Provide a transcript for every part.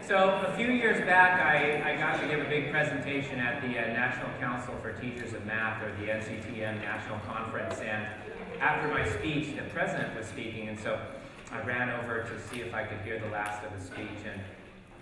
So a few years back, I got to give a big presentation at the National Council for Teachers of Math, or the NCTM National Conference, and after my speech, the president was speaking, and so I ran over to see if I could hear the last of the speech, and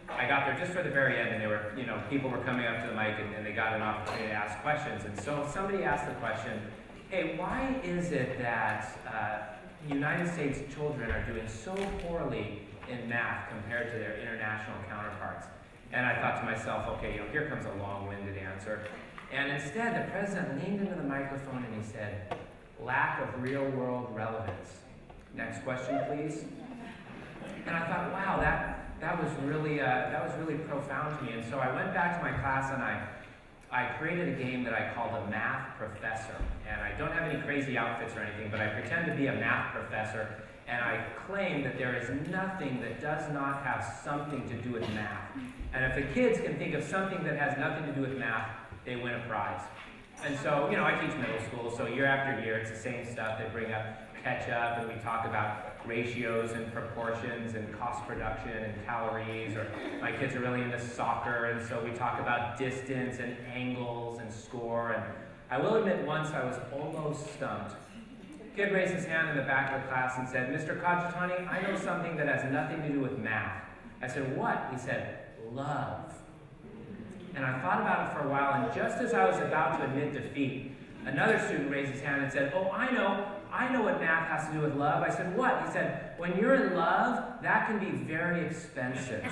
I got there just for the very end, and they were, people were coming up to the mic, and they got an opportunity to ask questions, and so somebody asked the question, hey, why is it that United States children are doing so poorly in math compared to their international counterparts? And I thought to myself, okay, here comes a long-winded answer. And instead, the president leaned into the microphone and he said, lack of real-world relevance. Next question, please. And I thought, wow, that was really profound to me. And so I went back to my class and I created a game that I called a math professor. And I don't have any crazy outfits or anything, but I pretend to be a math professor. And I claim that there is nothing that does not have something to do with math. And if the kids can think of something that has nothing to do with math, they win a prize. And so, I teach middle school, so year after year, it's the same stuff. They bring up ketchup, and we talk about ratios and proportions and cost production and calories, or my kids are really into soccer, and so we talk about distance and angles and score. And I will admit, once I was almost stumped. Kid raised his hand in the back of the class and said, Mr. Kajitani, I know something that has nothing to do with math. I said, what? He said, love. And I thought about it for a while, and just as I was about to admit defeat, another student raised his hand and said, oh, I know what math has to do with love. I said, what? He said, when you're in love, that can be very expensive.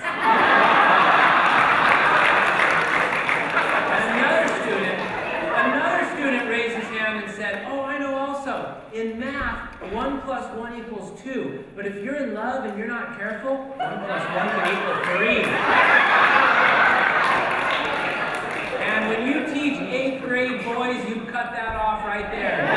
Another student raised his hand and said, oh, I know also, in math, 1 + 1 equals 2. But if you're in love and you're not careful, 1 + 1 can equal 3. And when you teach 8th grade boys, you cut that off right there.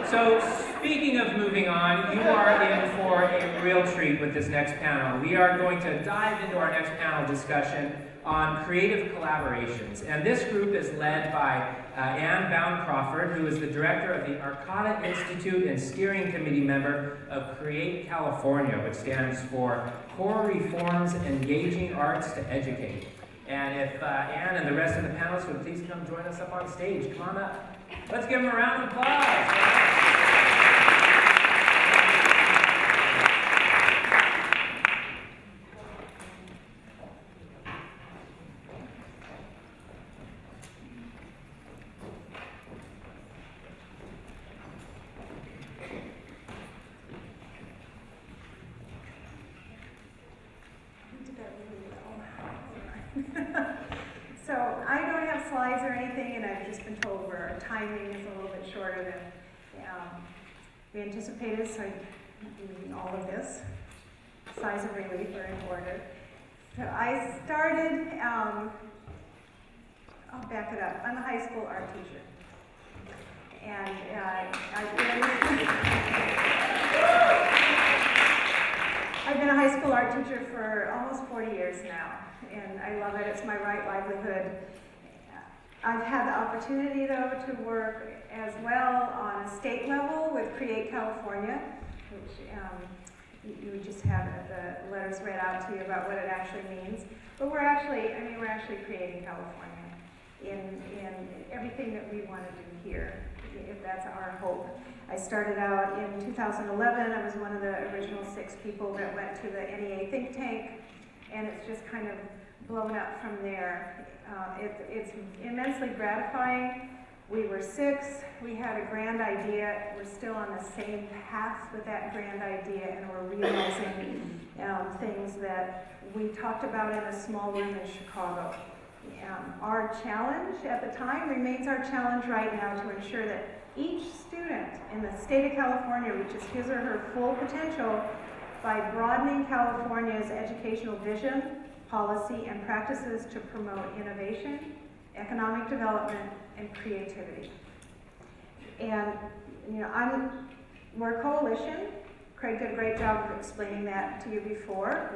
So speaking of moving on, you are in for a real treat with this next panel. We are going to dive into our next panel discussion on creative collaborations. And this group is led by Bown-Crawford, who is the director of the Arcata Institute and steering committee member of Create California, which stands for Core Reforms Engaging Arts to Educate. And if Anne and the rest of the panelists would please come join us up on stage. Come on up. Let's give them a round of applause. So I don't have slides or anything, and I've just been told our timing is a little bit shorter than we anticipated, so I'm doing all of this. Sighs of relief are in order. So I started, I'll back it up. I'm a high school art teacher. And I've been a high school art teacher for almost 40 years now, and I love it. It's my right livelihood. I've had the opportunity, though, to work as well on a state level with Create California, which you just have the letters read out to you about what it actually means. But we're actually creating California in everything that we want to do here, if that's our hope. I started out in 2011. I was one of the original 6 people that went to the NEA think tank, and it's just kind of blown up from there. It's immensely gratifying. We were 6. We had a grand idea. We're still on the same path with that grand idea, and we're realizing things that we talked about in a small room in Chicago. Our challenge at the time remains our challenge right now to ensure that each student in the state of California reaches his or her full potential by broadening California's educational vision, policy, and practices to promote innovation, economic development, and creativity. And we're a coalition. Craig did a great job of explaining that to you before.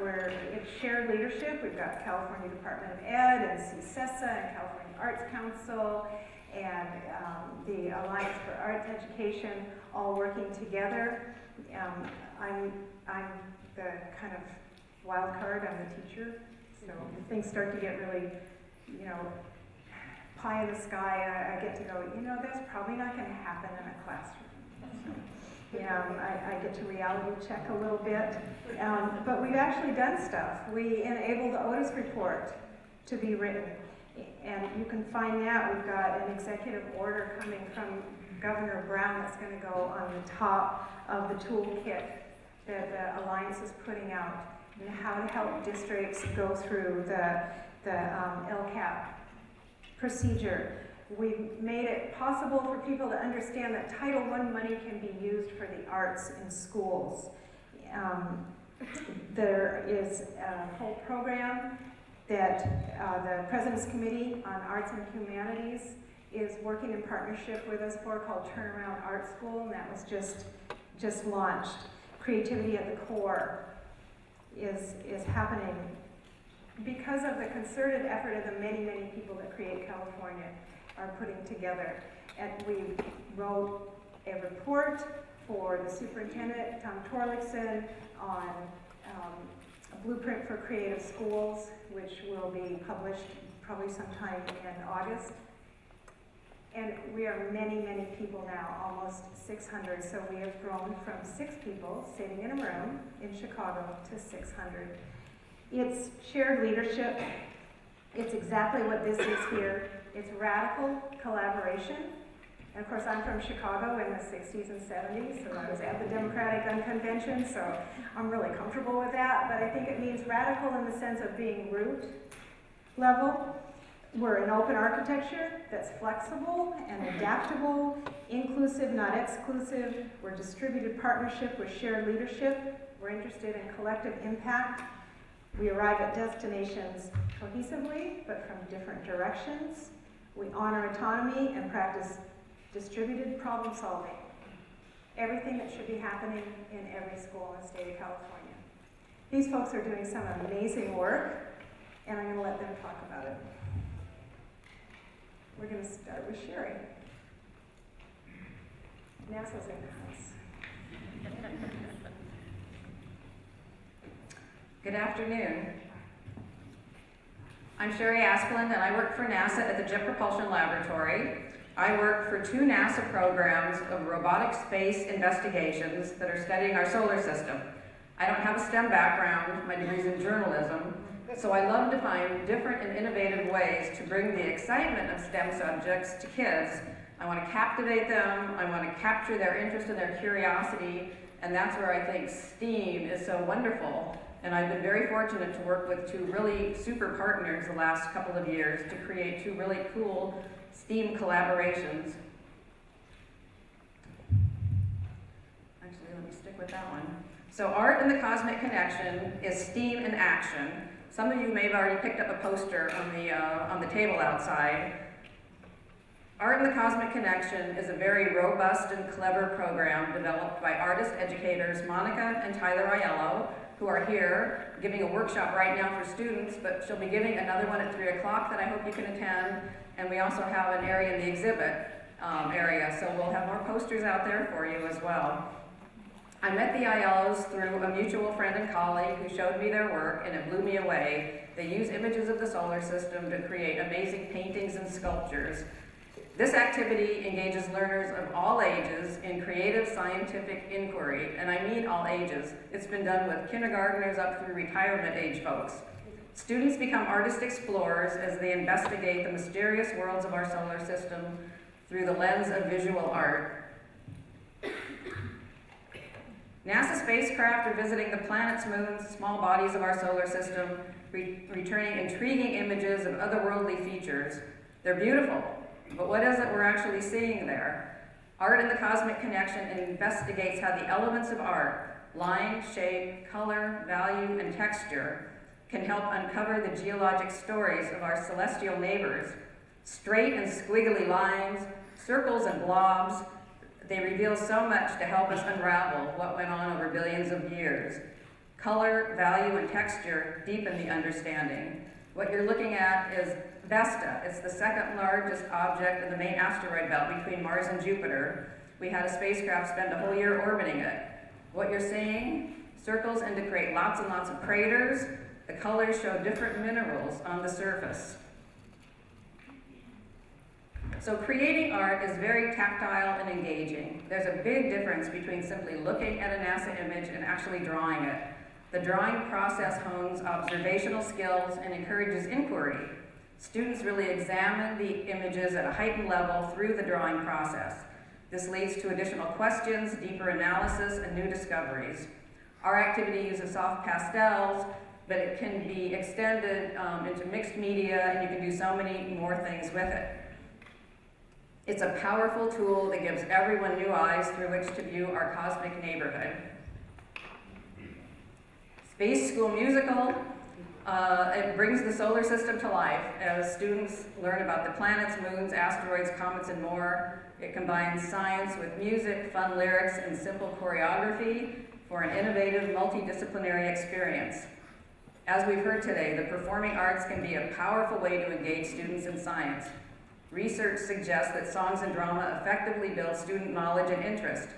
It's shared leadership. We've got California Department of Ed and CSESA and California Arts Council and the Alliance for Arts Education all working together. I'm the kind of wild card, I'm the teacher. So if things start to get really, you know, pie in the sky, I get to go, you know, that's probably not going to happen in a classroom. So, I get to reality check a little bit. But we've actually done stuff. We enabled the Otis report to be written. And you can find that. We've got an executive order coming from Governor Brown that's going to go on the top of the toolkit that the Alliance is putting out, and how to help districts go through the LCAP procedure. We've made it possible for people to understand that Title I money can be used for the arts in schools. There is a whole program that the President's Committee on Arts and Humanities is working in partnership with us for, called Turnaround Art School, and that was just launched. Creativity at the Core is happening because of the concerted effort of the many, many people that Create California are putting together. And we wrote a report for the superintendent, Tom Torlickson, on a blueprint for creative schools, which will be published probably sometime in August. And we are many, many people now, almost 600. So we have grown from 6 people sitting in a room in Chicago to 600. It's shared leadership. It's exactly what this is here. It's radical collaboration. And of course, I'm from Chicago in the 60s and 70s, so I was at the Democratic Gun Convention, so I'm really comfortable with that. But I think it means radical in the sense of being root level. We're an open architecture that's flexible and adaptable, inclusive, not exclusive. We're distributed partnership with shared leadership. We're interested in collective impact. We arrive at destinations cohesively, but from different directions. We honor autonomy and practice distributed problem solving. Everything that should be happening in every school in the state of California. These folks are doing some amazing work, and I'm going to let them talk about it. We're going to start with Shari. NASA's in the house. Good afternoon. I'm Shari Asplund, and I work for NASA at the Jet Propulsion Laboratory. I work for 2 NASA programs of robotic space investigations that are studying our solar system. I don't have a STEM background, my degree's in journalism, so I love to find different and innovative ways to bring the excitement of STEM subjects to kids. I want to captivate them, I want to capture their interest and their curiosity, and that's where I think STEAM is so wonderful. And I've been very fortunate to work with 2 really super partners the last couple of years to create 2 really cool STEAM collaborations. Actually, let me stick with that one. So Art and the Cosmic Connection is STEAM in action. Some of you may have already picked up a poster on the table outside. Art and the Cosmic Connection is a very robust and clever program developed by artist educators Monica and Tyler Aiello, who are here giving a workshop right now for students, but she'll be giving another one at 3 o'clock that I hope you can attend. And we also have an area in the exhibit area, so we'll have more posters out there for you as well. I met the Aiellos through a mutual friend and colleague who showed me their work, and it blew me away. They use images of the solar system to create amazing paintings and sculptures. This activity engages learners of all ages in creative scientific inquiry, and I mean all ages. It's been done with kindergartners up through retirement age folks. Students become artist explorers as they investigate the mysterious worlds of our solar system through the lens of visual art. NASA spacecraft are visiting the planets, moons, small bodies of our solar system, returning intriguing images of otherworldly features. They're beautiful. But what is it we're actually seeing there? Art and the Cosmic Connection investigates how the elements of art, line, shape, color, value, and texture, can help uncover the geologic stories of our celestial neighbors. Straight and squiggly lines, circles and blobs, they reveal so much to help us unravel what went on over billions of years. Color, value, and texture deepen the understanding. What you're looking at is Vesta. It's the 2nd largest object in the main asteroid belt between Mars and Jupiter. We had a spacecraft spend a whole year orbiting it. What you're seeing, circles and to create lots and lots of craters. The colors show different minerals on the surface. So creating art is very tactile and engaging. There's a big difference between simply looking at a NASA image and actually drawing it. The drawing process hones observational skills and encourages inquiry. Students really examine the images at a heightened level through the drawing process. This leads to additional questions, deeper analysis, and new discoveries. Our activity uses soft pastels, but it can be extended into mixed media, and you can do so many more things with it. It's a powerful tool that gives everyone new eyes through which to view our cosmic neighborhood. Space School Musical, it brings the solar system to life as students learn about the planets, moons, asteroids, comets, and more. It combines science with music, fun lyrics, and simple choreography for an innovative, multidisciplinary experience. As we've heard today, the performing arts can be a powerful way to engage students in science. Research suggests that songs and drama effectively build student knowledge and interest.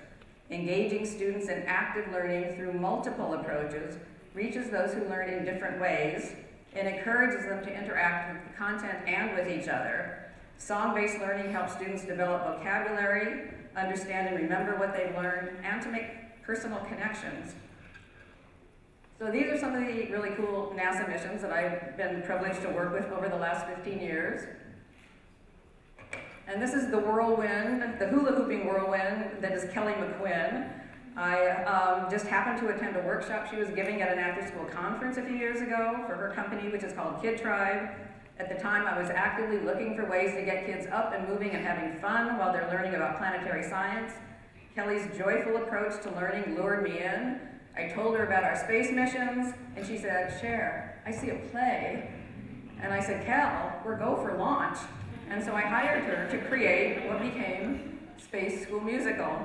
Engaging students in active learning through multiple approaches reaches those who learn in different ways and encourages them to interact with the content and with each other. Song-based learning helps students develop vocabulary, understand and remember what they've learned, and to make personal connections. So these are some of the really cool NASA missions that I've been privileged to work with over the last 15 years. And this is the whirlwind, the hula hooping whirlwind that is Kelly McQuinn. I just happened to attend a workshop she was giving at an after-school conference a few years ago for her company, which is called Kid Tribe. At the time, I was actively looking for ways to get kids up and moving and having fun while they're learning about planetary science. Kelly's joyful approach to learning lured me in. I told her about our space missions, and she said, "Cher, I see a play." And I said, "Kel, we're go for launch." And so I hired her to create what became Space School Musical.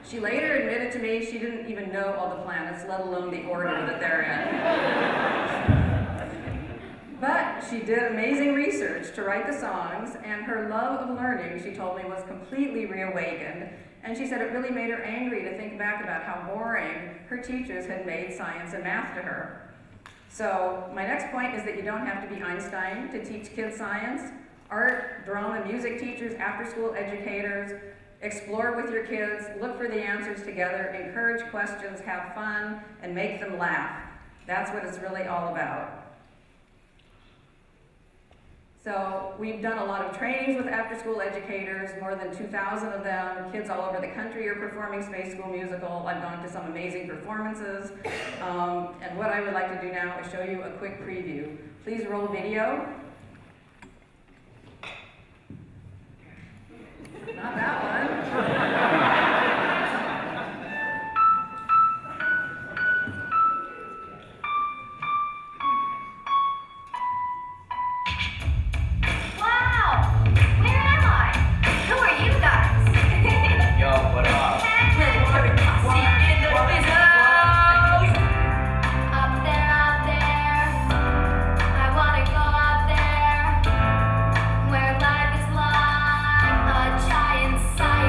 She later admitted to me she didn't even know all the planets, let alone the order that they're in. But she did amazing research to write the songs, and her love of learning, she told me, was completely reawakened. And she said it really made her angry to think back about how boring her teachers had made science and math to her. So my next point is that you don't have to be Einstein to teach kids science. Art, drama, music teachers, after-school educators, explore with your kids, look for the answers together, encourage questions, have fun, and make them laugh. That's what it's really all about. So we've done a lot of trainings with after-school educators, more than 2,000 of them. Kids all over the country are performing Space School Musical. I've gone to some amazing performances. And what I would like to do now is show you a quick preview. Please roll video. Not that one. Where life is like a giant science.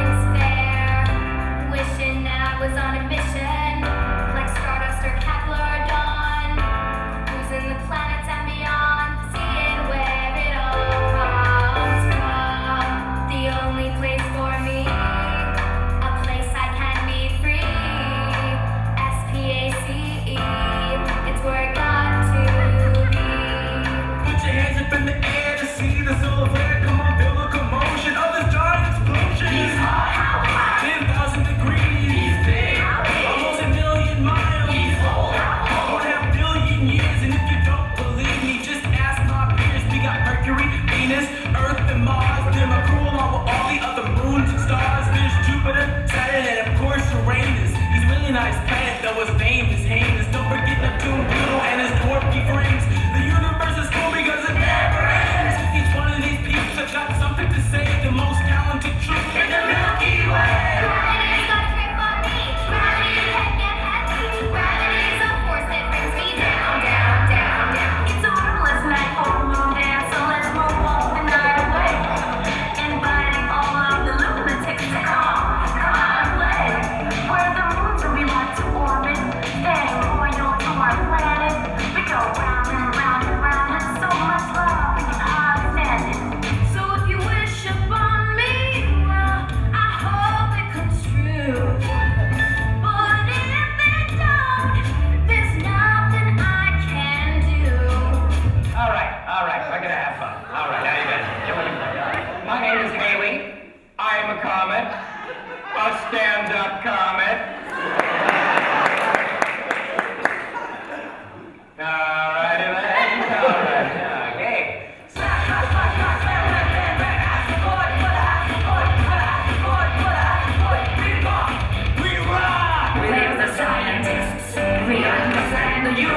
and you.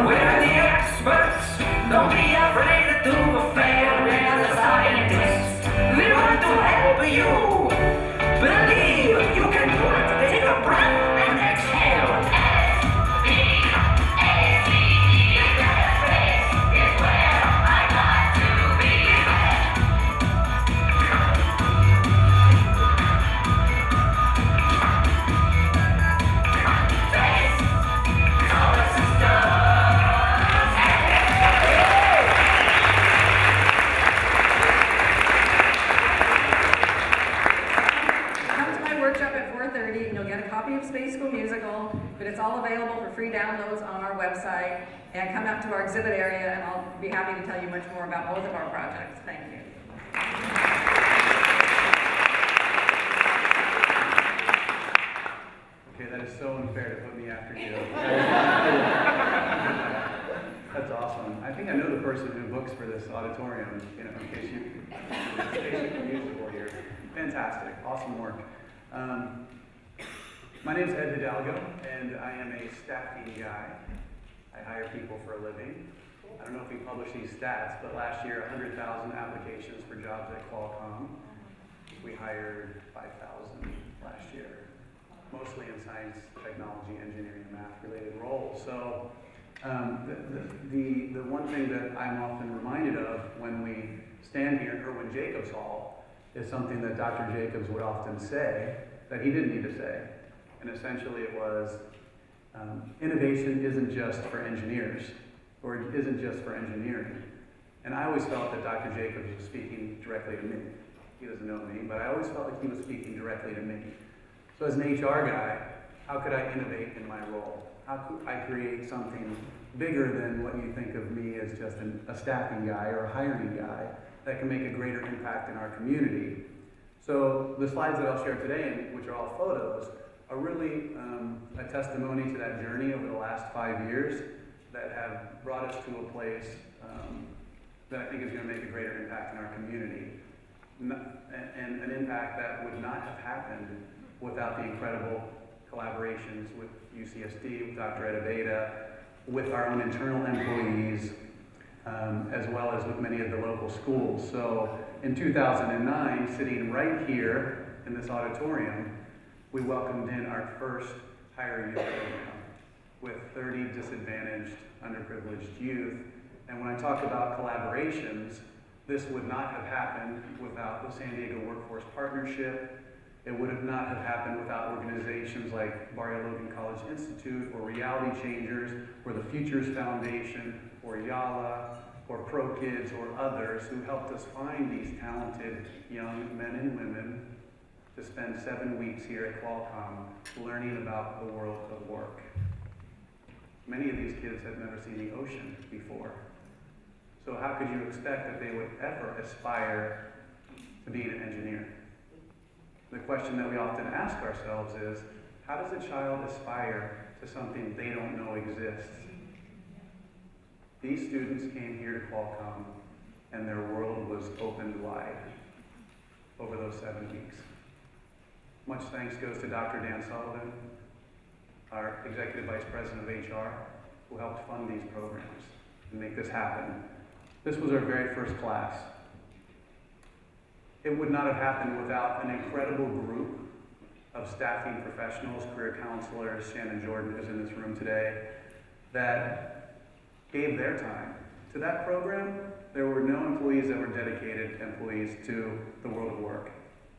We're the experts. Don't be afraid to fail. We're the scientists. We want to help you. Believe you can do it. Take a breath and exhale. But it's all available for free downloads on our website. And come out to our exhibit area and I'll be happy to tell you much more about both of our projects. Thank you. Okay, that is so unfair to put me after you. That's awesome. I think I know the person who books for this auditorium, in case you can use it for here. Fantastic, awesome work. My name is Ed Hidalgo, and I am a staffing guy. I hire people for a living. I don't know if we publish these stats, but last year, 100,000 applications for jobs at Qualcomm. We hired 5,000 last year, mostly in science, technology, engineering, and math-related roles. So the one thing that I'm often reminded of when we stand here in Irwin Jacobs Hall is something that Dr. Jacobs would often say that he didn't need to say. And essentially it was, innovation isn't just for engineers, or it isn't just for engineering. And I always felt that Dr. Jacobs was speaking directly to me. He doesn't know me, but I always felt like he was speaking directly to me. So as an HR guy, how could I innovate in my role? How could I create something bigger than what you think of me as just a staffing guy or a hiring guy that can make a greater impact in our community? So the slides that I'll share today, which are all photos, are really a testimony to that journey over the last 5 years that have brought us to a place that I think is going to make a greater impact in our community. And an impact that would not have happened without the incredible collaborations with UCSD, with Dr. Edabeda, with our own internal employees, as well as with many of the local schools. So in 2009, sitting right here in this auditorium, we welcomed in our first Higher Youth program with 30 disadvantaged, underprivileged youth. And when I talk about collaborations, this would not have happened without the San Diego Workforce Partnership. It would have not have happened without organizations like Barrio Logan College Institute, or Reality Changers, or the Futures Foundation, or YALA, or Pro Kids, or others who helped us find these talented young men and women to spend 7 weeks here at Qualcomm learning about the world of work. Many of these kids had never seen the ocean before. So how could you expect that they would ever aspire to being an engineer? The question that we often ask ourselves is, how does a child aspire to something they don't know exists? These students came here to Qualcomm and their world was opened wide over those 7 weeks. Much thanks goes to Dr. Dan Sullivan, our Executive Vice President of HR, who helped fund these programs and make this happen. This was our very first class. It would not have happened without an incredible group of staffing professionals, career counselors, Shannon Jordan is in this room today, that gave their time. To that program, there were no employees that were dedicated employees to the world of work.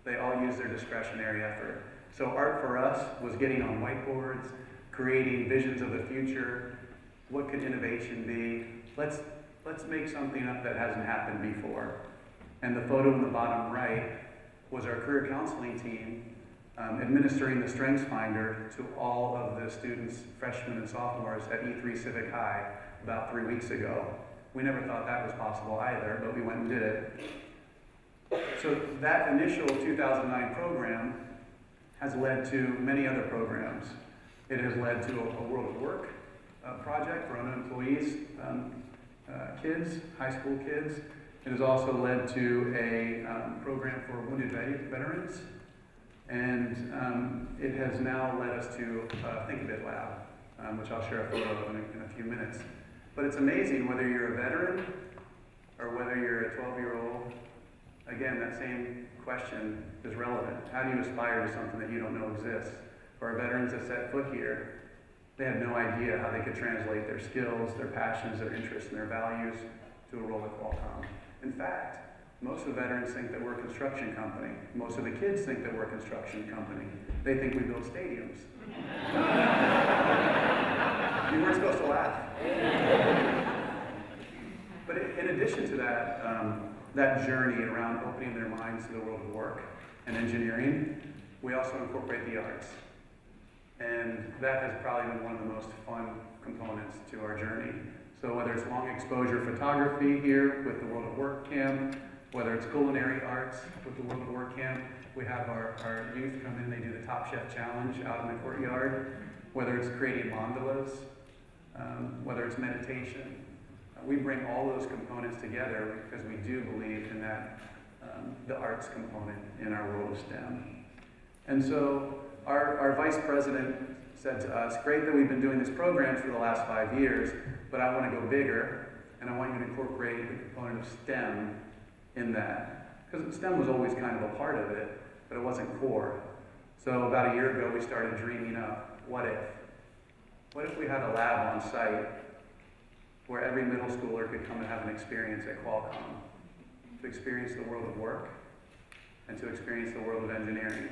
They all used their discretionary effort. So art for us was getting on whiteboards, creating visions of the future. What could innovation be? Let's make something up that hasn't happened before. And the photo in the bottom right was our career counseling team administering the Strengths Finder to all of the students, freshmen and sophomores at E3 Civic High about 3 weeks ago. We never thought that was possible either, but we went and did it. So that initial 2009 program has led to many other programs. It has led to a World of Work project for unemployees, kids, high school kids. It has also led to a program for wounded veterans. And it has now led us to Think-A-Bit Lab, which I'll share a photo of few minutes. But it's amazing whether you're a veteran or whether you're a 12-year-old, again, that same question is relevant. How do you aspire to something that you don't know exists? For our veterans that set foot here, they had no idea how they could translate their skills, their passions, their interests, and their values to a role at Qualcomm. In fact, most of the veterans think that we're a construction company. Most of the kids think that we're a construction company. They think we build stadiums. You weren't supposed to laugh. But in addition to that, that journey around opening their minds to the world of work and engineering, we also incorporate the arts. And that has probably been one of the most fun components to our journey. So whether it's long exposure photography here with the World of Work Camp, whether it's culinary arts with the World of Work Camp, we have our youth come in, they do the Top Chef Challenge out in the courtyard, whether it's creating mandalas, whether it's meditation. We bring all those components together because we do believe in that, the arts component in our world of STEM. And so our vice president said to us, great that we've been doing this program for the last 5 years, but I want to go bigger, and I want you to incorporate the component of STEM in that. Because STEM was always kind of a part of it, but it wasn't core. So about a year ago, we started dreaming up, what if? What if we had a lab on site where every middle schooler could come and have an experience at Qualcomm, to experience the world of work and to experience the world of engineering?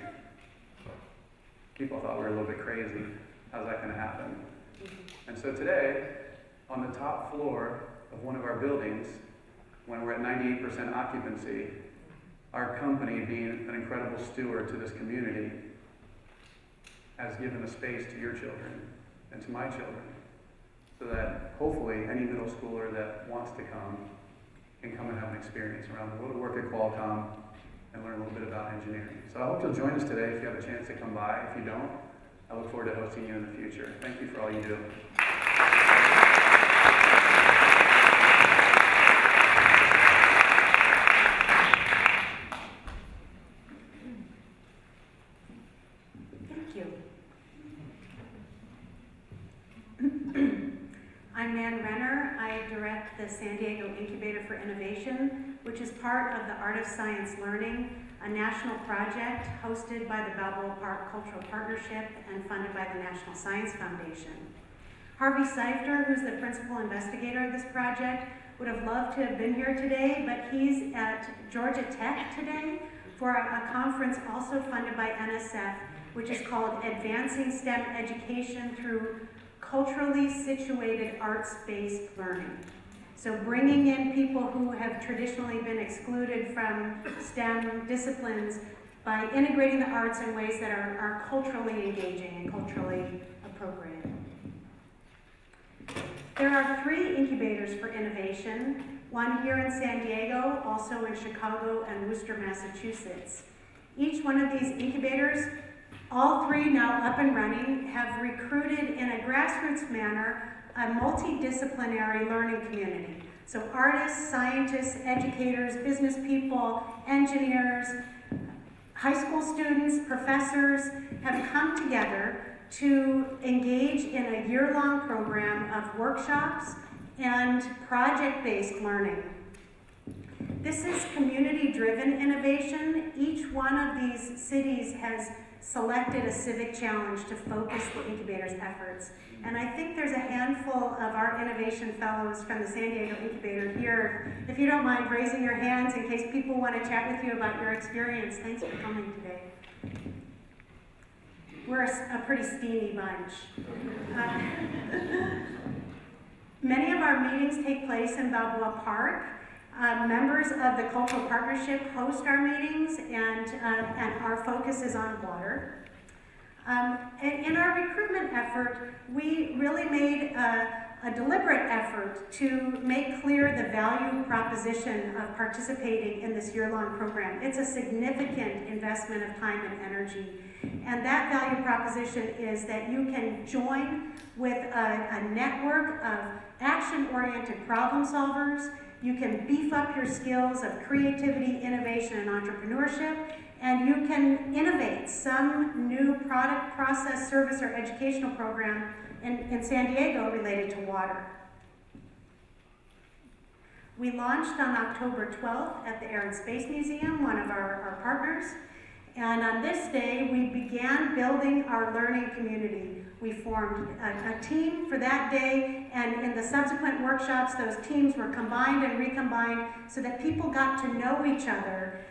People thought we were a little bit crazy. How's that going to happen? And so today, on the top floor of one of our buildings, when we're at 98% occupancy, our company, being an incredible steward to this community, has given a space to your children and to my children, so that hopefully any middle schooler that wants to come can come and have an experience around the world of work at Qualcomm and learn a little bit about engineering. So I hope you'll join us today if you have a chance to come by. If you don't, I look forward to hosting you in the future. Thank you for all you do. Thank you. I'm Renner. I direct the San Diego Incubator for Innovation, which is part of the Art of Science Learning, a national project hosted by the Balboa Park Cultural Partnership and funded by the National Science Foundation. Harvey Seifter, who's the principal investigator of this project, would have loved to have been here today, but he's at Georgia Tech today for a conference also funded by NSF, which is called Advancing STEM Education Through Culturally Situated Arts-Based Learning. So bringing in people who have traditionally been excluded from STEM disciplines by integrating the arts in ways that are culturally engaging and culturally appropriate. There are 3 incubators for innovation, one here in San Diego, also in Chicago and Worcester, Massachusetts. Each one of these incubators, all 3 now up and running, have recruited in a grassroots manner a multidisciplinary learning community. So artists, scientists, educators, business people, engineers, high school students, professors have come together to engage in a year-long program of workshops and project-based learning. This is community-driven innovation. Each one of these cities has selected a civic challenge to focus the incubator's efforts. And I think there's a handful of our innovation fellows from the San Diego Incubator here. If you don't mind raising your hands in case people want to chat with you about your experience. Thanks for coming today. We're a pretty steamy bunch. Many of our meetings take place in Balboa Park. Members of the Cultural Partnership host our meetings, and our focus is on water. In our recruitment effort, we really made a deliberate effort to make clear the value proposition of participating in this year-long program. It's a significant investment of time and energy. And that value proposition is that you can join with a network of action-oriented problem solvers. You can beef up your skills of creativity, innovation, and entrepreneurship, and you can innovate some new product, process, service, or educational program in San Diego related to water. We launched on October 12th at the Air and Space Museum, one of our partners. And on this day, we began building our learning community. We formed a team for that day, and in the subsequent workshops, those teams were combined and recombined so that people got to know each other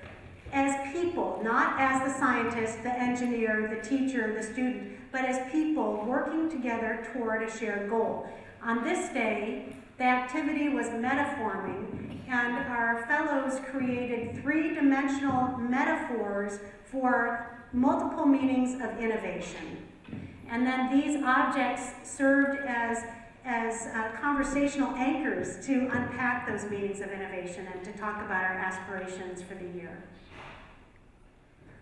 as people, not as the scientist, the engineer, the teacher, the student, but as people working together toward a shared goal. On this day, the activity was metaforming, and our fellows created three-dimensional metaphors for multiple meanings of innovation. And then these objects served as conversational anchors to unpack those meanings of innovation and to talk about our aspirations for the year.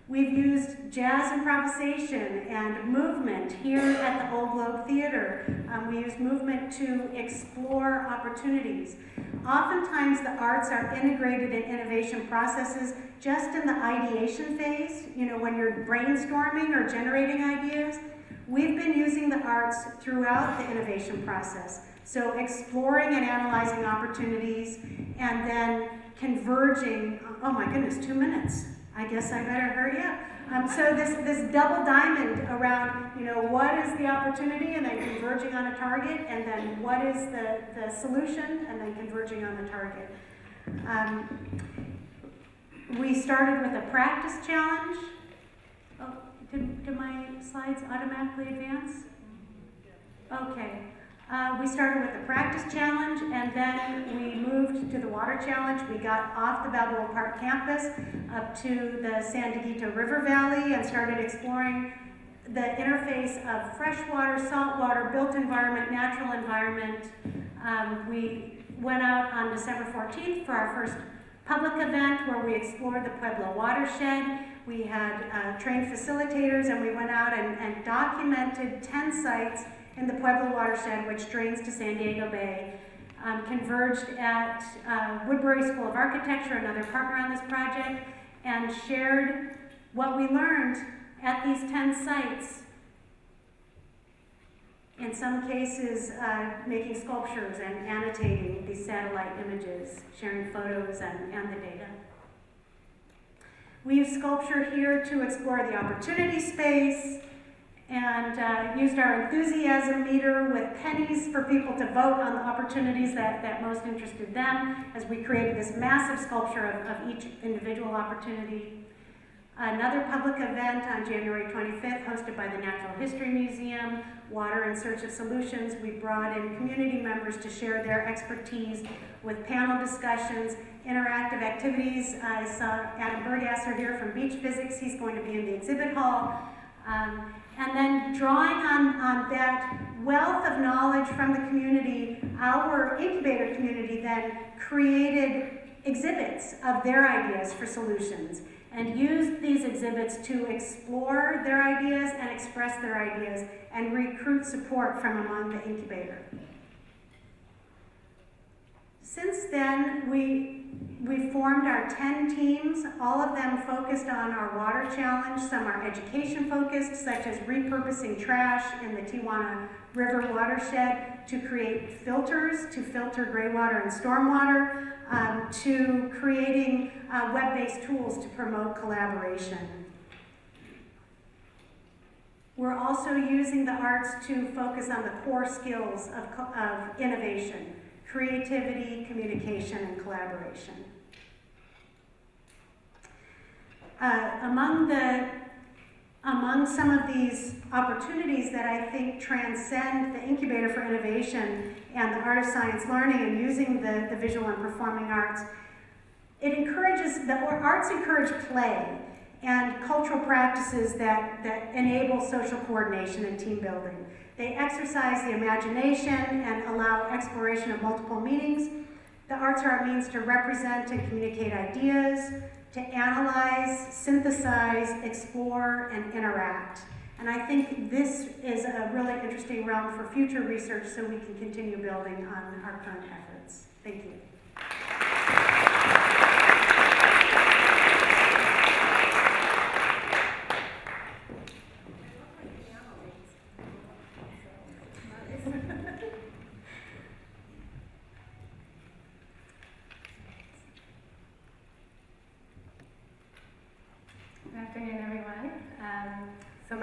We've used jazz improvisation and movement here at the Old Globe Theater. We use movement to explore opportunities. Oftentimes the arts are integrated in innovation processes just in the ideation phase, when you're brainstorming or generating ideas. We've been using the arts throughout the innovation process. So exploring and analyzing opportunities and then converging, oh my goodness, 2 minutes. I guess I better hurry up. So this double diamond around, what is the opportunity and then converging on a target, and then what is the solution and then converging on the target. We started with a practice challenge. Oh, did my slides automatically advance? Okay. We started with the practice challenge, and then we moved to the water challenge. We got off the Balboa Park campus up to the San Dieguito River Valley and started exploring the interface of freshwater, saltwater, built environment, natural environment. We went out on December 14th for our first public event where we explored the Pueblo watershed. We had trained facilitators, and we went out and documented 10 sites in the Pueblo watershed, which drains to San Diego Bay. Converged at Woodbury School of Architecture, another partner on this project, and shared what we learned at these 10 sites. In some cases, making sculptures and annotating these satellite images, sharing photos and the data. We use sculpture here to explore the opportunity space, and used our enthusiasm meter with pennies for people to vote on the opportunities that most interested them as we created this massive sculpture of each individual opportunity. Another public event on January 25th, hosted by the Natural History Museum, Water in Search of Solutions. We brought in community members to share their expertise with panel discussions, interactive activities. I saw Adam Bergasser here from Beach Physics. He's going to be in the exhibit hall. And then drawing on that wealth of knowledge from the community, our incubator community then created exhibits of their ideas for solutions and used these exhibits to explore their ideas and express their ideas and recruit support from among the incubator. Since then, we formed our 10 teams, all of them focused on our water challenge. Some are education focused, such as repurposing trash in the Tijuana River watershed to create filters to filter gray water and stormwater, to creating web-based tools to promote collaboration. We're also using the arts to focus on the core skills of innovation: creativity, communication, and collaboration. Among some of these opportunities that I think transcend the Incubator for Innovation and the Art of Science Learning and using the visual and performing arts, the arts encourage play and cultural practices that enable social coordination and team building. They exercise the imagination and allow exploration of multiple meanings. The arts are a means to represent and communicate ideas, to analyze, synthesize, explore, and interact. And I think this is a really interesting realm for future research so we can continue building on our current efforts. Thank you.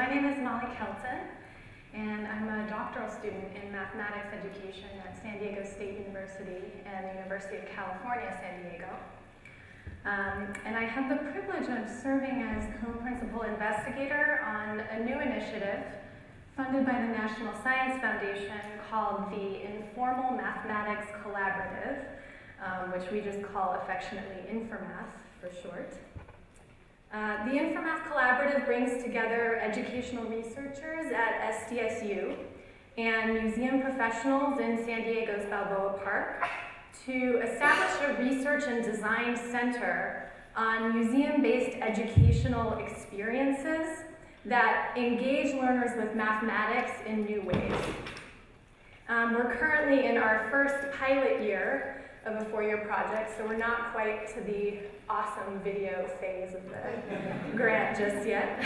My name is Molly Kelton, and I'm a doctoral student in mathematics education at San Diego State University and the University of California, San Diego. And I have the privilege of serving as co-principal investigator on a new initiative funded by the National Science Foundation called the Informal Mathematics Collaborative, which we just call affectionately InforMath for short. The InforMath Collaborative brings together educational researchers at SDSU and museum professionals in San Diego's Balboa Park to establish a research and design center on museum-based educational experiences that engage learners with mathematics in new ways. We're currently in our first pilot year of a 4-year project, so we're not quite to the awesome video phase of the grant just yet.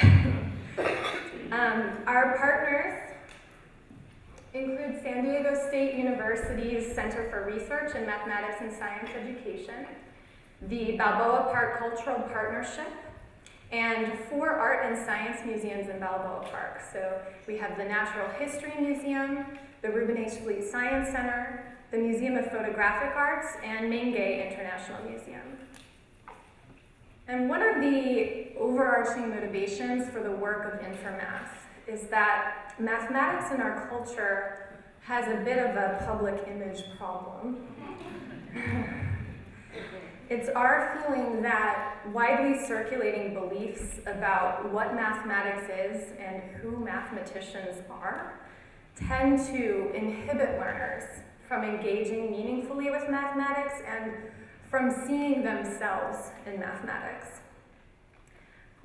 Our partners include San Diego State University's Center for Research in Mathematics and Science Education, the Balboa Park Cultural Partnership, and 4 art and science museums in Balboa Park. So we have the Natural History Museum, the Reuben H. Fleet Science Center, the Museum of Photographic Arts, and Mingei International Museum. And one of the overarching motivations for the work of InforMath is that mathematics in our culture has a bit of a public image problem. It's our feeling that widely circulating beliefs about what mathematics is and who mathematicians are tend to inhibit learners from engaging meaningfully with mathematics and from seeing themselves in mathematics.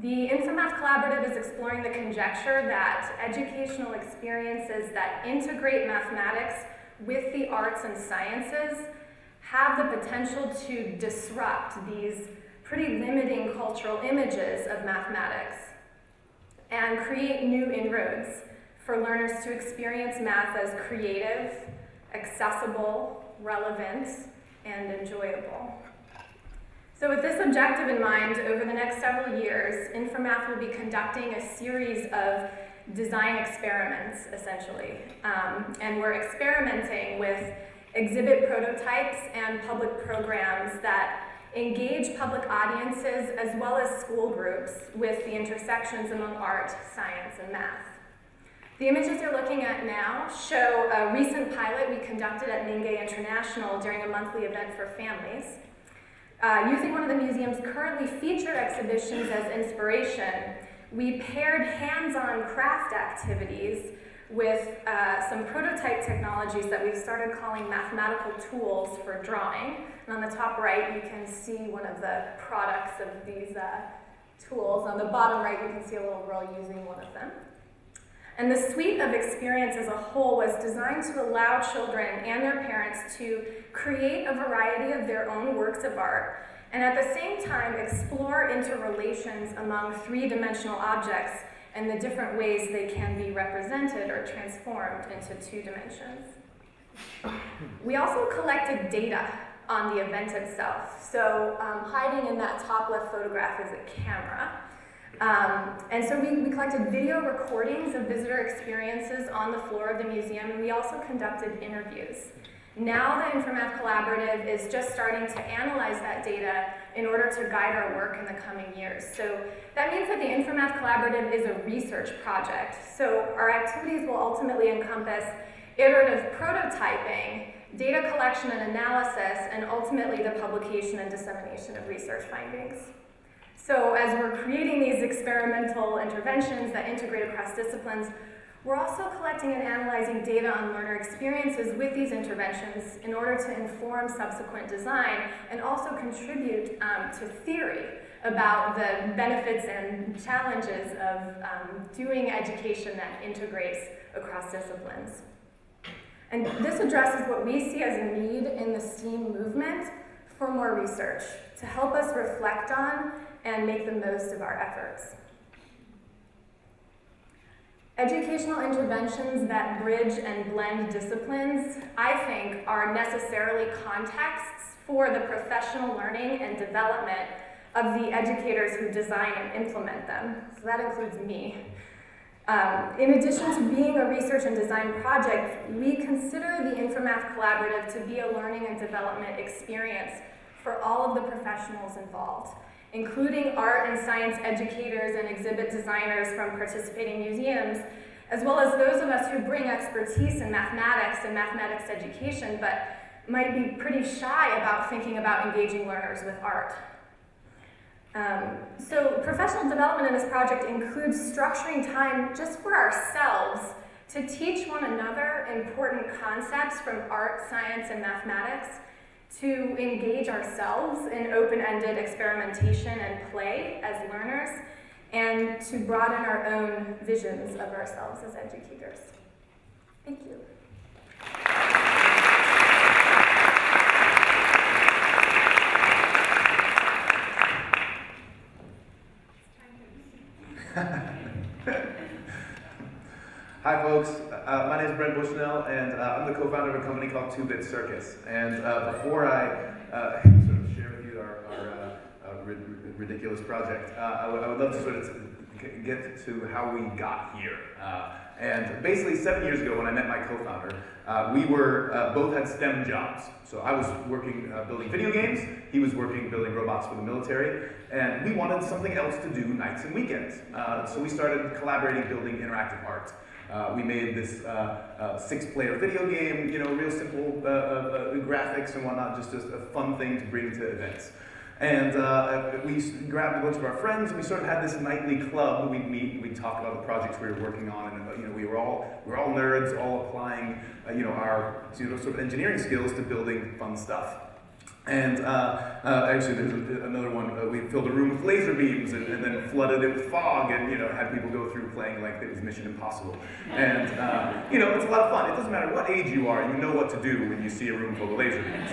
The InforMath Collaborative is exploring the conjecture that educational experiences that integrate mathematics with the arts and sciences have the potential to disrupt these pretty limiting cultural images of mathematics and create new inroads for learners to experience math as creative, accessible, relevant, and enjoyable. So with this objective in mind, over the next several years, InforMath will be conducting a series of design experiments, essentially. And we're experimenting with exhibit prototypes and public programs that engage public audiences as well as school groups with the intersections among art, science, and math. The images you're looking at now show a recent pilot we conducted at Mingei International during a monthly event for families. Using one of the museum's currently featured exhibitions as inspiration, we paired hands-on craft activities with some prototype technologies that we've started calling mathematical tools for drawing. And on the top right, you can see one of the products of these tools. On the bottom right, you can see a little girl using one of them. And the suite of experience as a whole was designed to allow children and their parents to create a variety of their own works of art, and at the same time explore interrelations among 3-dimensional objects and the different ways they can be represented or transformed into 2 dimensions. We also collected data on the event itself. So hiding in that top left photograph is a camera. And so we collected video recordings of visitor experiences on the floor of the museum, and we also conducted interviews. Now the InforMath Collaborative is just starting to analyze that data in order to guide our work in the coming years. So that means that the InforMath Collaborative is a research project. So our activities will ultimately encompass iterative prototyping, data collection and analysis, and ultimately the publication and dissemination of research findings. So as we're creating these experimental interventions that integrate across disciplines, we're also collecting and analyzing data on learner experiences with these interventions in order to inform subsequent design and also contribute to theory about the benefits and challenges of doing education that integrates across disciplines. And this addresses what we see as a need in the STEAM movement for more research to help us reflect on and make the most of our efforts. Educational interventions that bridge and blend disciplines, I think, are necessarily contexts for the professional learning and development of the educators who design and implement them. So that includes me. In addition to being a research and design project, we consider the InforMath Collaborative to be a learning and development experience for all of the professionals involved, including art and science educators and exhibit designers from participating museums, as well as those of us who bring expertise in mathematics and mathematics education, but might be pretty shy about thinking about engaging learners with art. So professional development in this project includes structuring time just for ourselves to teach one another important concepts from art, science, and mathematics, to engage ourselves in open-ended experimentation and play as learners, and to broaden our own visions of ourselves as educators. Thank you. Hi folks, my name is Brent Bushnell, and I'm the co-founder of a company called Bit Circus. And before I sort of share with you our ridiculous project, I would love to sort of get to how we got here. And basically 7 years ago when I met my co-founder, we were both had STEM jobs. So I was working building video games, he was working building robots for the military, and we wanted something else to do nights and weekends. So we started collaborating building interactive art. We made this 6-player video game, you know, real simple graphics and whatnot, just a fun thing to bring to events. And we grabbed a bunch of our friends, and we sort of had this nightly club. We'd meet, and we'd talk about the projects we were working on, and we were all nerds, all applying our sort of engineering skills to building fun stuff. And actually, there's another one. We filled a room with laser beams and then flooded it with fog, and had people go through playing like it was Mission Impossible. And it's a lot of fun. It doesn't matter what age you are, you know what to do when you see a room full of laser beams.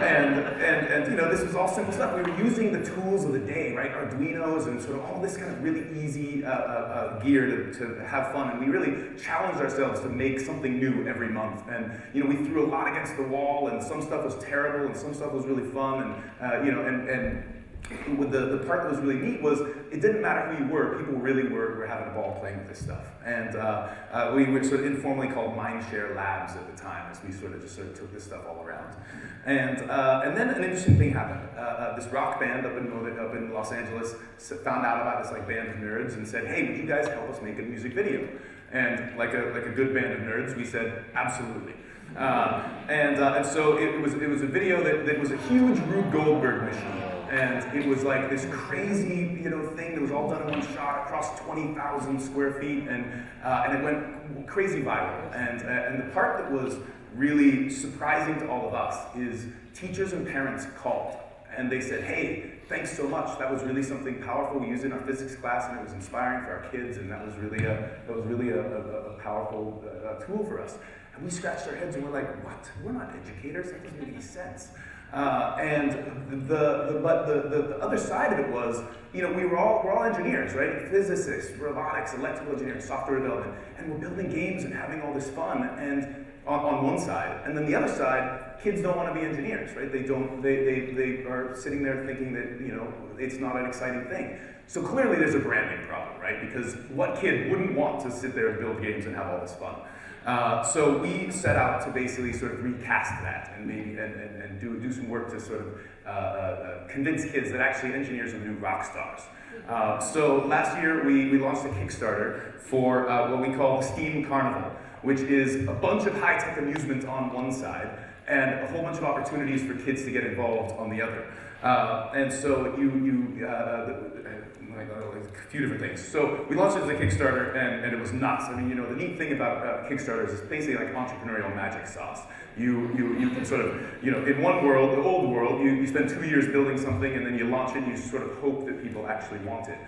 And this was all simple stuff. We were using the tools of the day, right? Arduinos and sort of all this kind of really easy gear to have fun. And we really challenged ourselves to make something new every month. And we threw a lot against the wall, and some stuff was terrible and some stuff was really fun, and with the part that was really neat was it didn't matter who you were, people really were having a ball playing with this stuff. And we were sort of informally called Mindshare Labs at the time, as we sort of took this stuff all around. And then an interesting thing happened. This rock band up in Los Angeles found out about this band of nerds and said, hey, would you guys help us make a music video? And like a good band of nerds, we said, absolutely. And so it was a video that was a huge Rube Goldberg machine, and it was like this crazy thing that was all done in one shot across 20,000 square feet, and it went crazy viral. And the part that was really surprising to all of us is teachers and parents called, and they said, hey, thanks so much. That was really something powerful. We used it in our physics class, and it was inspiring for our kids, and that was really a powerful tool for us. And we scratched our heads and we're like, what? We're not educators. That doesn't make any sense. And the other side of it was, we're all engineers, right? Physicists, robotics, electrical engineering, software development, and we're building games and having all this fun. And on one side, and then the other side, kids don't want to be engineers, right? They are sitting there thinking that it's not an exciting thing. So clearly there's a branding problem, right? Because what kid wouldn't want to sit there and build games and have all this fun? So we set out to basically sort of recast that and maybe and do some work to sort of convince kids that actually engineers are the new rock stars. So last year we launched a Kickstarter for what we call the STEAM Carnival, which is a bunch of high-tech amusement on one side and a whole bunch of opportunities for kids to get involved on the other. And so a few different things. So we launched it as a Kickstarter, and it was nuts. I mean, the neat thing about Kickstarters is basically like entrepreneurial magic sauce. You can sort of, in one world, the old world, you spend 2 years building something, and then you launch it, and you sort of hope that people actually want it.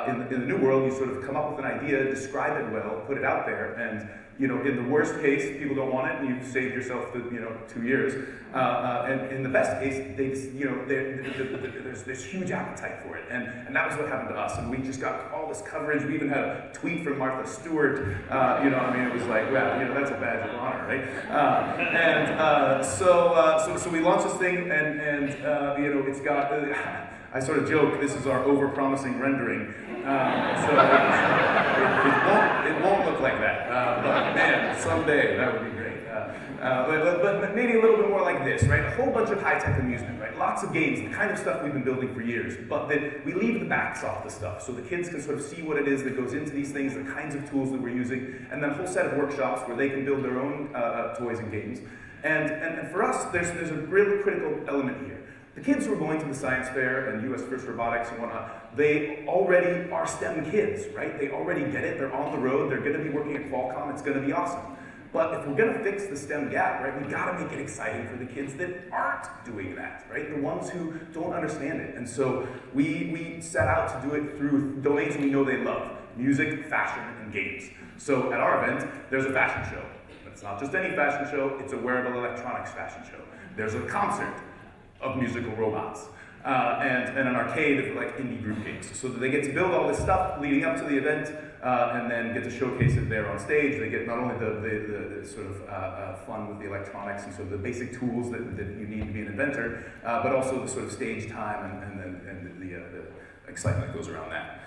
In the new world, you sort of come up with an idea, describe it well, put it out there, and in the worst case, people don't want it, and you've saved yourself the 2 years. And in the best case, there's this huge appetite for it, and that was what happened to us. And we just got all this coverage. We even had a tweet from Martha Stewart. It was like, wow, that's a badge of honor, right? So we launched this thing, and it's got. I sort of joke this is our over-promising rendering. So it won't look like that. But man, someday that would be great. But maybe a little bit more like this, right? A whole bunch of high-tech amusement, right? Lots of games, the kind of stuff we've been building for years, but that we leave the backs off the stuff so the kids can sort of see what it is that goes into these things, the kinds of tools that we're using, and then a whole set of workshops where they can build their own toys and games. And for us, there's a really critical element here. The kids who are going to the science fair and US First Robotics and whatnot, they already are STEM kids, right? They already get it, they're on the road, they're gonna be working at Qualcomm, it's gonna be awesome. But if we're gonna fix the STEM gap, right, we gotta make it exciting for the kids that aren't doing that, right? The ones who don't understand it. And so we set out to do it through domains we know they love: music, fashion, and games. So at our event, there's a fashion show. But it's not just any fashion show, it's a wearable electronics fashion show. There's a concert of musical robots. And an arcade of like indie group games. So that they get to build all this stuff leading up to the event, and then get to showcase it there on stage. They get not only the sort of fun with the electronics and sort of the basic tools that you need to be an inventor, but also the sort of stage time and the excitement that goes around that.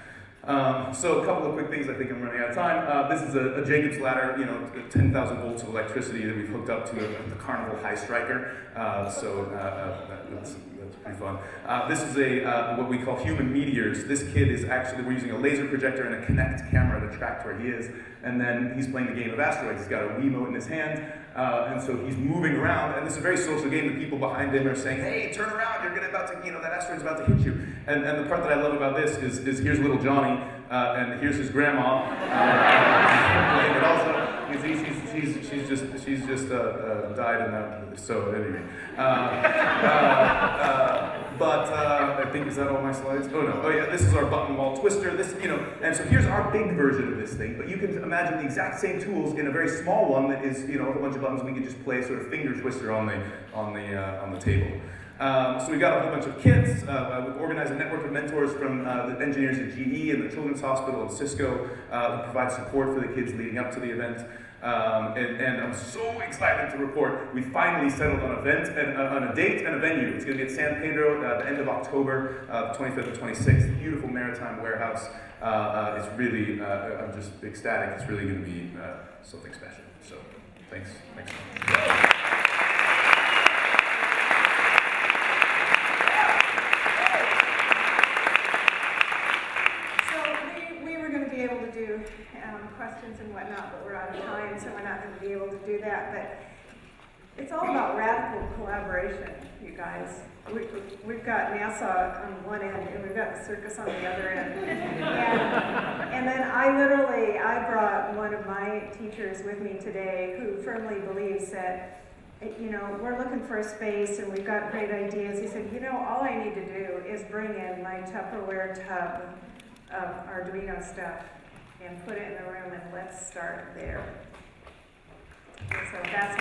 So a couple of quick things, I think I'm running out of time. This is a Jacob's ladder, 10,000 volts of electricity that we've hooked up to the Carnival High Striker. That's pretty fun. This is what we call human meteors. This kid is actually, we're using a laser projector and a Kinect camera to track where he is. And then he's playing the game of asteroids. He's got a Wiimote in his hand. And so he's moving around, and this is a very social game. The people behind him are saying, "Hey, turn around! You're about to, that asteroid's about to hit you." And the part that I love about this is here's little Johnny, and here's his grandma. And also, she's just died in that. So anyway, but I think, is that all my slides? Oh no. Oh yeah, this is our button wall twister. This, and so here's our big version of this thing. But you can imagine the exact same tools in a very small one that is, a whole bunch of buttons. We can just play a sort of finger twister on the table. So we've got a whole bunch of kits. We've organized a network of mentors from the engineers at GE and the Children's Hospital and Cisco who provide support for the kids leading up to the event. And I'm so excited to report we finally settled on a date and a venue. It's going to be at San Pedro at the end of October, the 25th and 26th. Beautiful maritime warehouse. It's really, I'm just ecstatic. It's really going to be something special. So thanks. Questions and whatnot, but we're out of time, so we're not going to be able to do that. But it's all about radical collaboration, you guys. We've got NASA on one end, and we've got the circus on the other end. And then I brought one of my teachers with me today who firmly believes that, we're looking for a space and we've got great ideas. He said, all I need to do is bring in my Tupperware tub of Arduino stuff and put it in the room, and let's start there. So that's